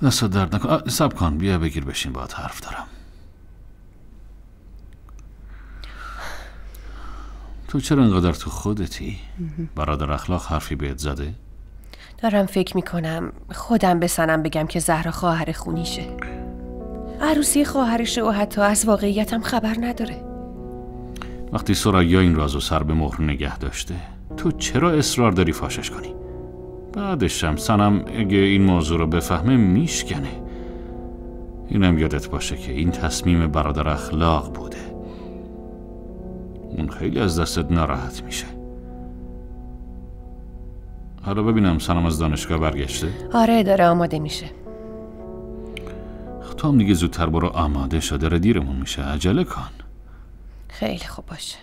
دست درد نکن. صبر کن، بیا بگیر بشین، باهات حرف دارم. تو چرا انقدر تو خودتی؟ برادر اخلاق حرفی بهت زده؟ دارم فکر میکنم خودم بسنم بگم که زهرا خواهر خونیشه، عروسی خواهرشه و حتی از واقعیتم خبر نداره. وقتی ثریا این رازو سر به مهر نگه داشته، تو چرا اصرار داری فاشش کنی؟ بعدش هم سنم اگه این موضوع رو بفهمه میشکنه. اینم یادت باشه که این تصمیم برادر اخلاق بوده. اون خیلی از دستت ناراحت میشه. حالا ببینم سنم از دانشگاه برگشته؟ آره داره آماده میشه. تو هم دیگه زودتر برو، آماده شو، داره دیرمون میشه، عجله کن. خیلی خوب باشه.